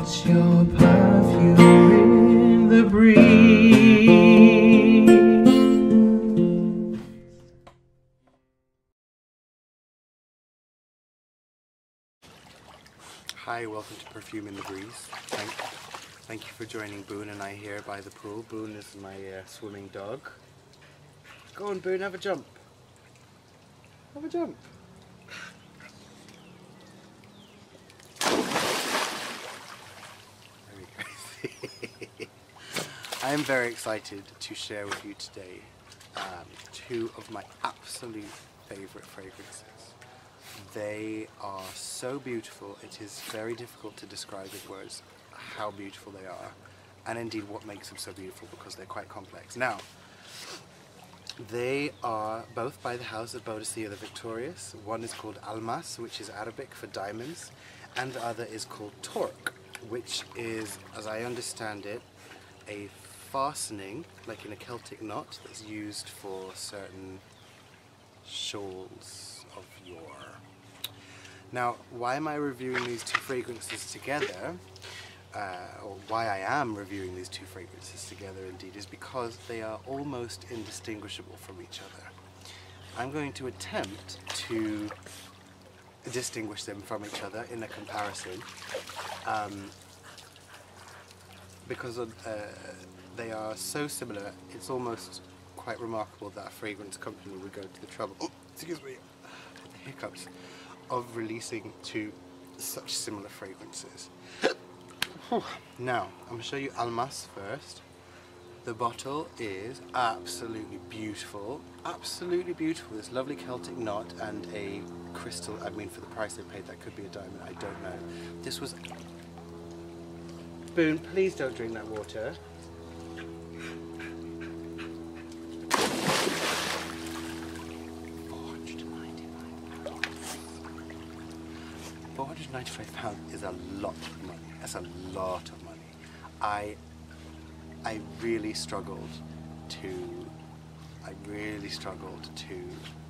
It's your perfume in the breeze. Hi, welcome to Perfume in the Breeze. Thank you for joining Boone and I here by the pool. Boone is my swimming dog. Go on, Boone, have a jump. Have a jump. There we go. I am very excited to share with you today two of my absolute favorite fragrances. They are so beautiful, it is very difficult to describe with words how beautiful they are, and indeed what makes them so beautiful, because they're quite complex. Now, they are both by the house of Boadicea The Victorious. One is called Almas, which is Arabic for diamonds, and the other is called Torc, which is, as I understand it, a fastening, like in a Celtic knot, that's used for certain shawls of yore. Now, why am I reviewing these two fragrances together, or why I am reviewing these two fragrances together indeed, is because they are almost indistinguishable from each other. I'm going to attempt to distinguish them from each other in a comparison, because they are so similar. It's almost quite remarkable that a fragrance company would go to the trouble, excuse me, the hiccups, of releasing two such similar fragrances. Now, I'm going to show you Almas first. The bottle is absolutely beautiful. Absolutely beautiful. This lovely Celtic knot and a crystal. I mean, for the price they paid, that could be a diamond. I don't know. This was... Boone, please don't drink that water. £495 is a lot of money. That's a lot of money. I really struggled to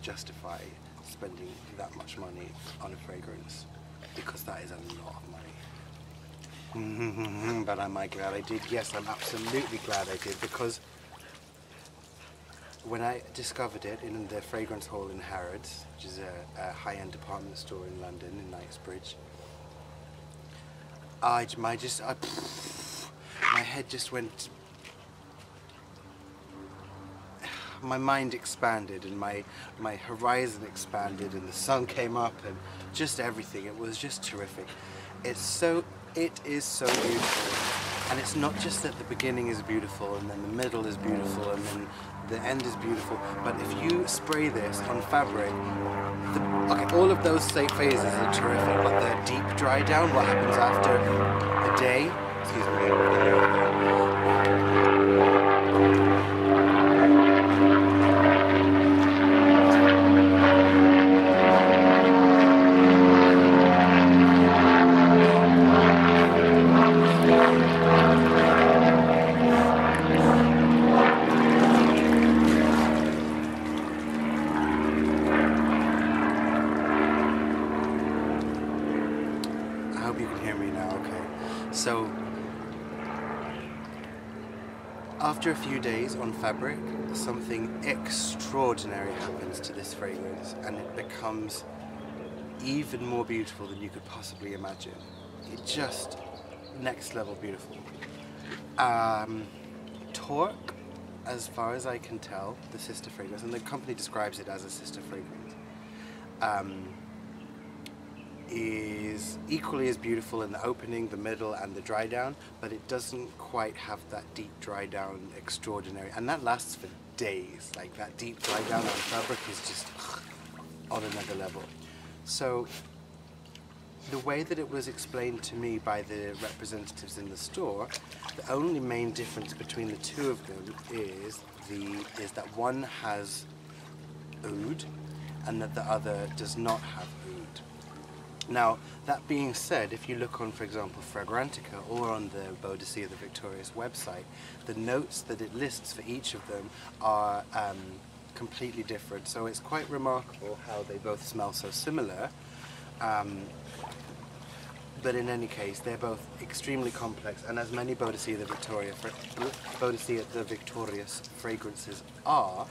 justify spending that much money on a fragrance, because that is a lot of money. But am I glad I did? Yes, I'm absolutely glad I did, because when I discovered it in the fragrance hall in Harrods, which is a high-end department store in London, in Knightsbridge, my head just went, my mind expanded, and my horizon expanded, and the sun came up, and just everything. It was just terrific. It is so beautiful, and it's not just that the beginning is beautiful, and then the middle is beautiful, and then the end is beautiful, but if you spray this on fabric, okay, all of those phases are terrific, but the deep dry down, what happens after a day, excuse me, so after a few days on fabric, something extraordinary happens to this fragrance, and it becomes even more beautiful than you could possibly imagine. It just next level beautiful. Torc, as far as I can tell, the sister fragrance, and the company describes it as a sister fragrance, is equally as beautiful in the opening, the middle, and the dry down, but it doesn't quite have that deep dry down extraordinary, and that lasts for days. Like, that deep dry down on fabric is just on another level. So the way that it was explained to me by the representatives in the store, the only main difference between the two of them is that one has oud and that the other does not have oud. Now, that being said, if you look on, for example, Fragrantica or on the Boadicea The Victorious website, the notes that it lists for each of them are completely different. So it's quite remarkable how they both smell so similar. But in any case, they're both extremely complex, and as many Boadicea the Victorious fragrances are,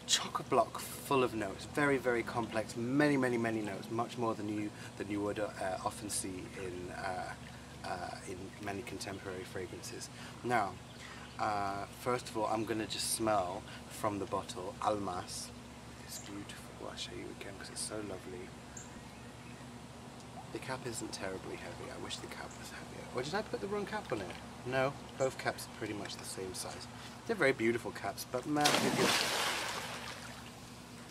chock-a-block full of notes, very, very complex, many, many, many notes, much more than you would often see in many contemporary fragrances. Now, first of all, I'm going to just smell from the bottle Almas. It's beautiful. I'll show you again because it's so lovely. The cap isn't terribly heavy. I wish the cap was heavier. Or did I put the wrong cap on it? No, both caps are pretty much the same size. They're very beautiful caps, but man,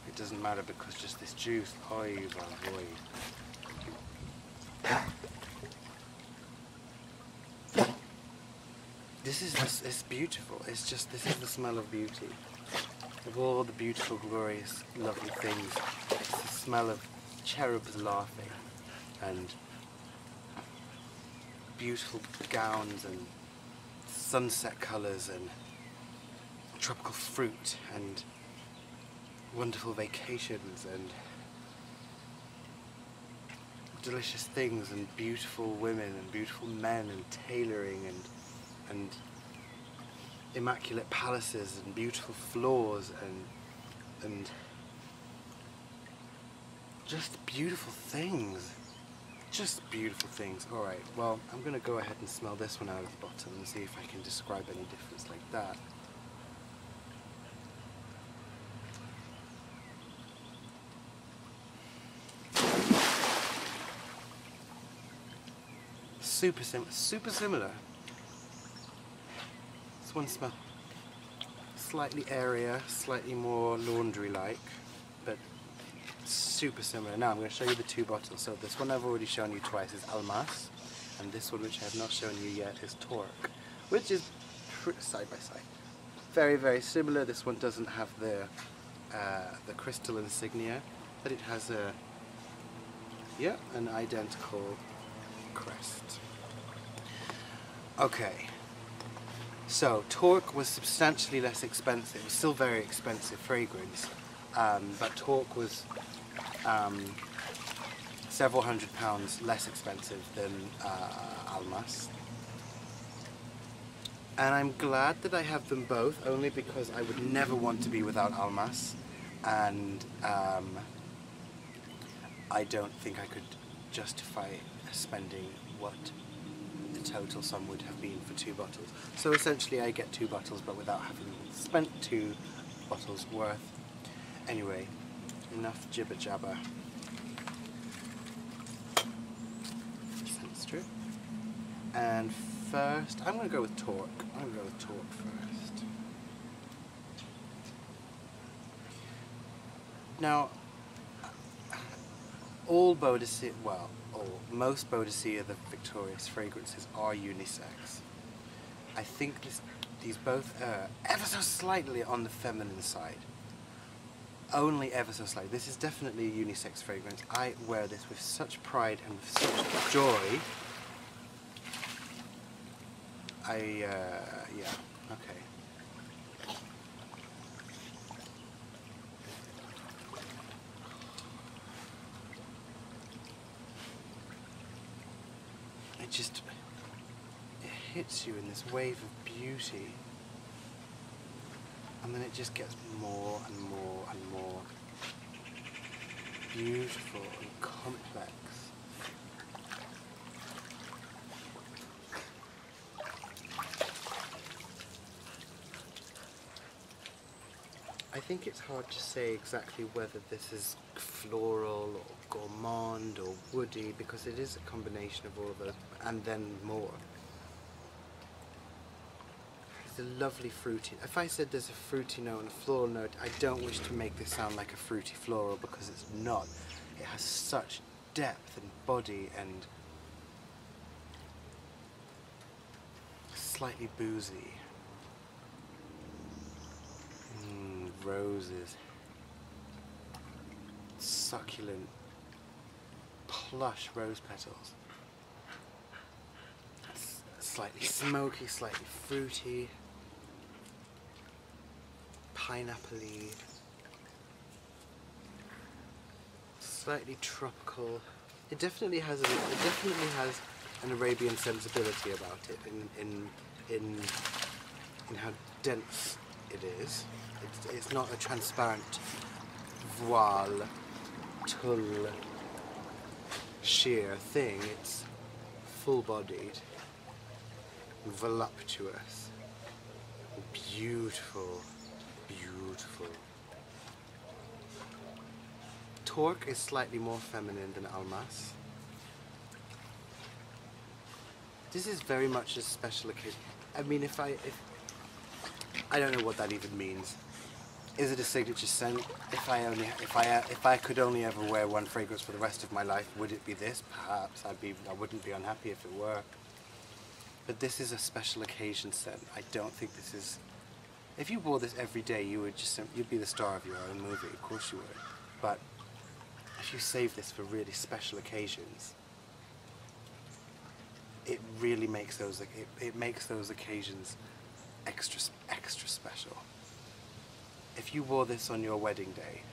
it doesn't matter because just this juice. Oy vey. It's beautiful. It's just, this is the smell of beauty. Of all the beautiful, glorious, lovely things. It's the smell of cherubs laughing and beautiful gowns and sunset colours and tropical fruit and wonderful vacations and delicious things and beautiful women and beautiful men and tailoring and immaculate palaces and beautiful floors and just beautiful things. Just beautiful things. Alright, well, I'm going to go ahead and smell this one out of the bottom and see if I can describe any difference like that. Super similar. This one smells slightly airier, slightly more laundry-like, but super similar. Now I'm going to show you the two bottles. So this one I've already shown you twice is Almas, and this one which I have not shown you yet is Torc, which is side by side. Very, very similar. This one doesn't have the crystal insignia, but it has an identical crest. Okay, so Torc was substantially less expensive. It was still very expensive fragrance, but Torc was several £100s less expensive than Almas. And I'm glad that I have them both, only because I would never want to be without Almas, and I don't think I could justify spending what the total sum would have been for two bottles. So essentially I get two bottles but without having spent two bottles worth. Anyway, enough jibber jabber. Scent strip. And first, I'm going to go with Torc. I'm going to go with Torc first. Now, all Boadicea, well, most Boadicea the Victorious fragrances are unisex. I think these both are ever so slightly on the feminine side. Only ever so slightly. This is definitely a unisex fragrance. I wear this with such pride and with such joy. Yeah, okay. It hits you in this wave of beauty, and then it just gets more and more and more beautiful and complex. I think it's hard to say exactly whether this is floral or gourmand or woody, because it is a combination of all of those and then more. There's a lovely fruity. If I said there's a fruity note and a floral note, I don't wish to make this sound like a fruity floral, because it's not. It has such depth and body and slightly boozy. Roses, succulent, plush rose petals. It's slightly smoky, slightly fruity, pineapple-y, slightly tropical, It definitely has an Arabian sensibility about it in how dense it is. It's not a transparent voile, tulle, sheer thing. It's full-bodied, voluptuous, beautiful, beautiful. Torc is slightly more feminine than Almas. This is very much a special occasion. I mean, if I don't know what that even means. Is it a signature scent? If I could only ever wear one fragrance for the rest of my life, would it be this? Perhaps. I wouldn't be unhappy if it were. But this is a special occasion scent. I don't think this is. If you wore this every day, you'd be the star of your own movie. Of course you would. But if you save this for really special occasions, it really makes those occasions extra special. If you wore this on your wedding day,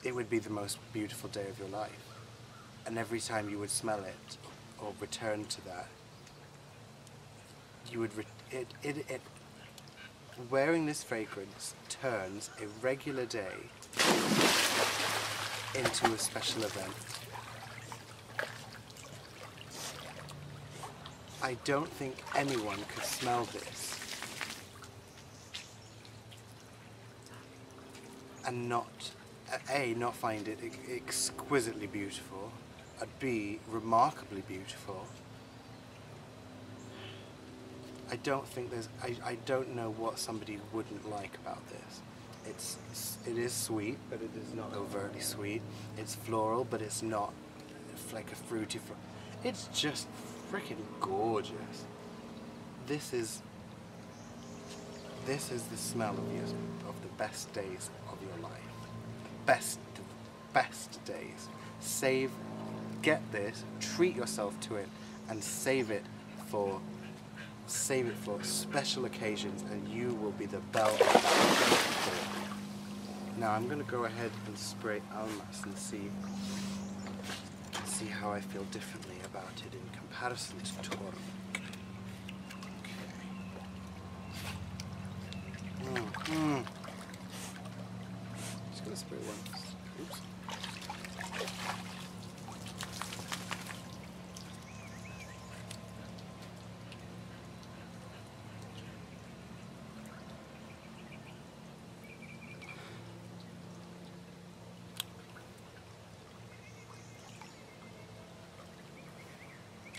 it would be the most beautiful day of your life. And every time you would smell it or return to that, you would wearing this fragrance turns a regular day into a special event. I don't think anyone could smell this and not find it exquisitely beautiful, B, remarkably beautiful. I don't know what somebody wouldn't like about this. It is sweet, but it is not overtly sweet. It's floral, but it's not like a fruity It's just freaking gorgeous. This is the smell of the best days of your life. Best days. Get this, treat yourself to it, and save it for special occasions, and you will be the belle of that. Now I'm going to go ahead and spray Almas and see how I feel differently about it in comparison to Torc. Okay. Just going to spray once. Oops.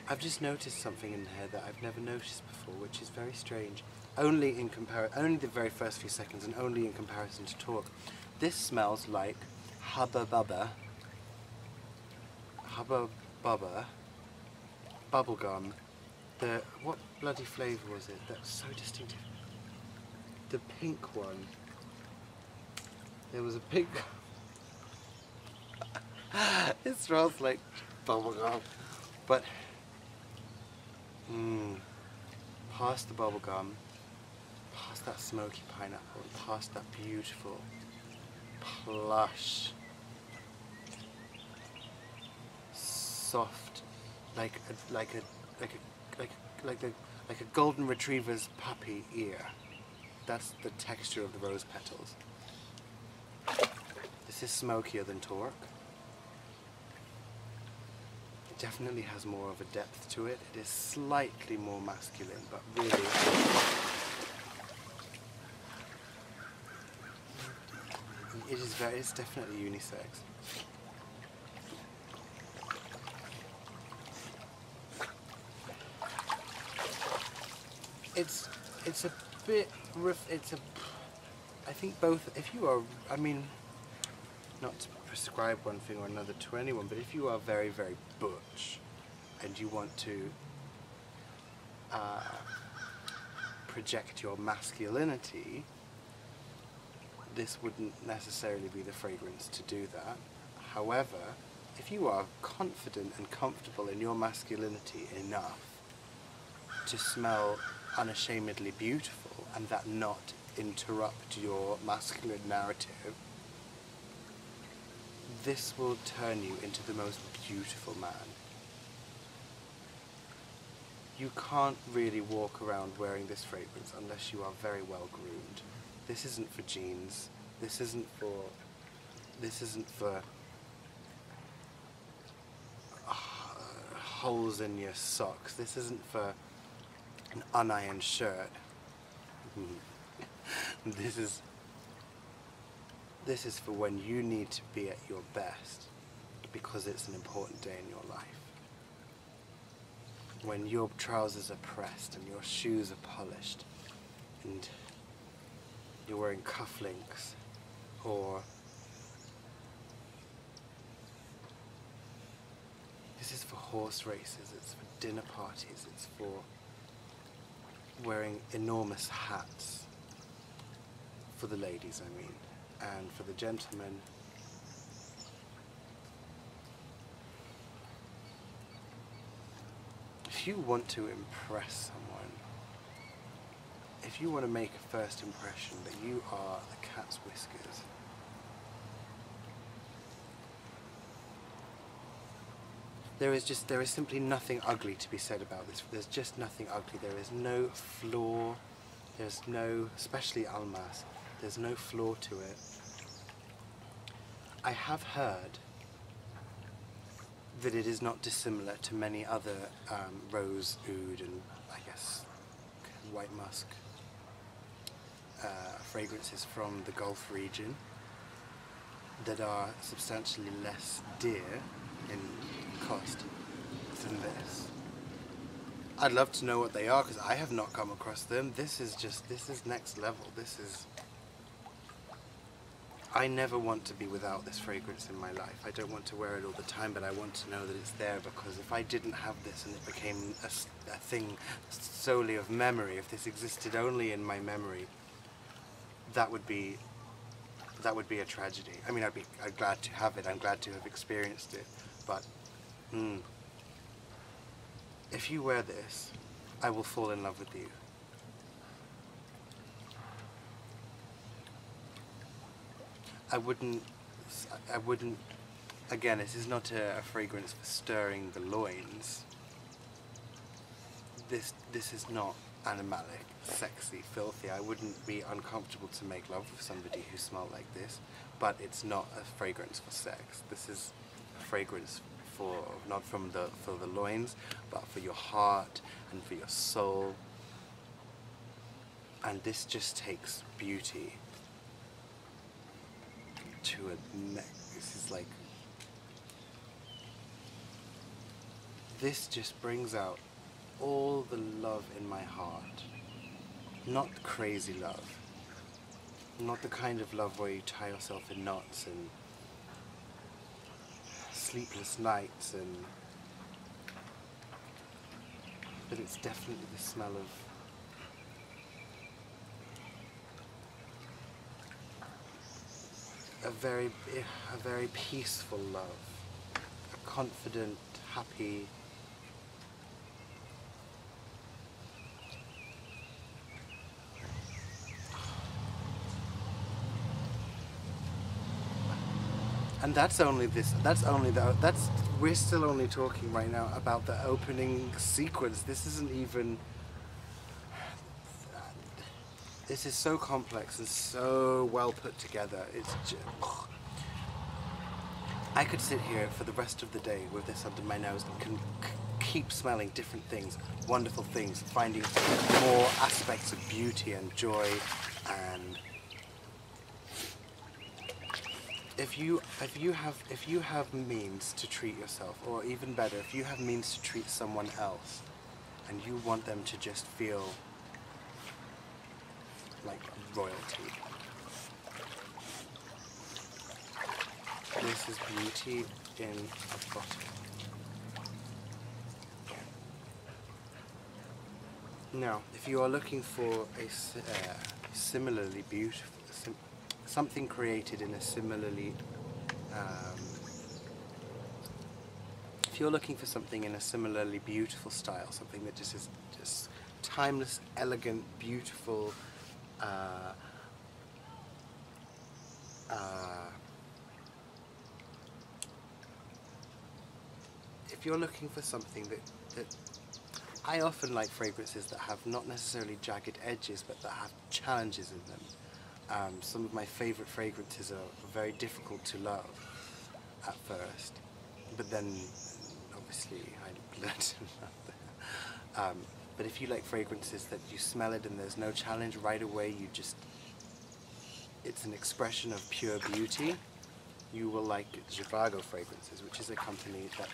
I've just noticed something in here that I've never noticed before, which is very strange. Only the very first few seconds, and only in comparison to Torc. This smells like Hubba Bubba bubblegum. What bloody flavour was it? That's so distinctive. The pink one. There was a pink. It smells like bubblegum, but. Past the bubblegum, past that smoky pineapple, past that beautiful, plush, soft, like a golden retriever's puppy ear. That's the texture of the rose petals. This is smokier than Torc. Definitely has more of a depth to it. It is slightly more masculine, but really it's definitely unisex. It's a bit I think both, if you are, I mean, not to prescribe one thing or another to anyone, but if you are very, very butch and you want to project your masculinity, this wouldn't necessarily be the fragrance to do that. However, if you are confident and comfortable in your masculinity enough to smell unashamedly beautiful and that not interrupt your masculine narrative, this will turn you into the most beautiful man. You can't really walk around wearing this fragrance unless you are very well groomed. This isn't for jeans. This isn't for holes in your socks. This isn't for an unironed shirt. This is for when you need to be at your best, because it's an important day in your life. When your trousers are pressed and your shoes are polished and you're wearing cufflinks, or this is for horse races, it's for dinner parties, it's for wearing enormous hats, for the ladies I mean, and for the gentlemen. If you want to impress someone, if you want to make a first impression that you are the cat's whiskers, there is simply nothing ugly to be said about this. There's just nothing ugly. There is no flaw. There's no, especially Almas, there's no flaw to it. I have heard that it is not dissimilar to many other rose, oud, and I guess white musk fragrances from the Gulf region that are substantially less dear in cost than this. I'd love to know what they are, because I have not come across them. This is next level. I never want to be without this fragrance in my life. I don't want to wear it all the time, but I want to know that it's there, because if I didn't have this and it became a thing solely of memory, if this existed only in my memory, that would be a tragedy. I mean, I'm glad to have it. I'm glad to have experienced it, but if you wear this, I will fall in love with you. I wouldn't, again, this is not a fragrance for stirring the loins. This is not animalic, sexy, filthy. I wouldn't be uncomfortable to make love with somebody who smelled like this, but it's not a fragrance for sex. This is a fragrance for, not for the loins, but for your heart and for your soul. And this just takes beauty to a neck. This is like, this just brings out all the love in my heart. Not crazy love. Not the kind of love where you tie yourself in knots and sleepless nights, but it's definitely the smell of a very peaceful love, a confident, happy, and we're still only talking right now about the opening sequence. This isn't even, this is so complex and so well put together. It's just, I could sit here for the rest of the day with this under my nose and can keep smelling different things, wonderful things, finding more aspects of beauty and joy. And if you have means to treat yourself, or even better, if you have means to treat someone else, and you want them to just feel like royalty, this is beauty in a bottle. Now, if you are looking for a similarly beautiful, something created in a similarly, if you're looking for something in a similarly beautiful style, something that just is just timeless, elegant, beautiful, if you're looking for something that I often like fragrances that have not necessarily jagged edges, but that have challenges in them. Some of my favorite fragrances are very difficult to love at first, but then obviously I learned to love them. But if you like fragrances that you smell it and there's no challenge right away, it's an expression of pure beauty, you will like Zhivago Fragrances, which is a company that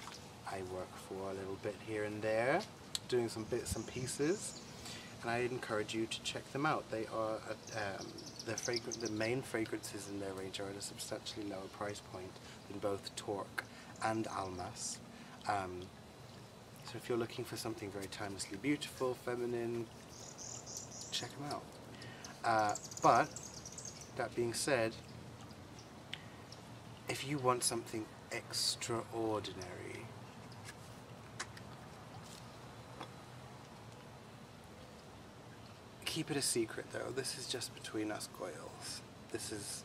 I work for a little bit here and there, doing some bits and pieces, and I encourage you to check them out. They are the main fragrances in their range are at a substantially lower price point than both Torc and Almas. So if you're looking for something very timelessly beautiful, feminine, check them out. But that being said, if you want something extraordinary, keep it a secret though. This is just between us Goyles. This is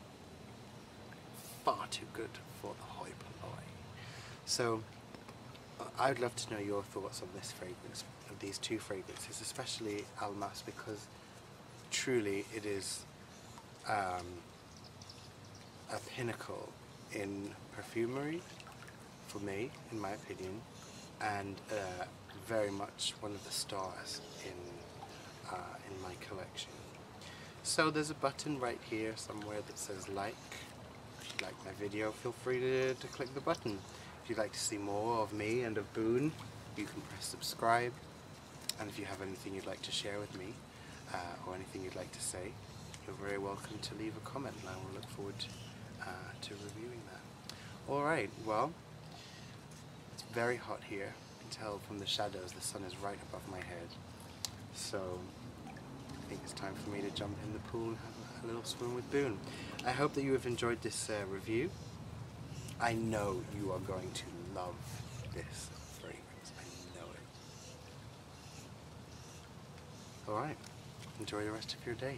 far too good for the hoi polloi. So I'd love to know your thoughts on this fragrance, of these two fragrances, especially Almas, because truly it is a pinnacle in perfumery for me, in my opinion, and very much one of the stars in my collection. So there's a button right here somewhere that says like. If you like my video, feel free to click the button. If you'd like to see more of me and of Boone, you can press subscribe. And if you have anything you'd like to share with me, or anything you'd like to say, you're very welcome to leave a comment, and I will look forward to reviewing that. Alright, well, it's very hot here. You can tell from the shadows the sun is right above my head. So I think it's time for me to jump in the pool and have a little swim with Boone. I hope that you have enjoyed this review. I know you are going to love this fragrance. I know it. Alright, enjoy the rest of your day.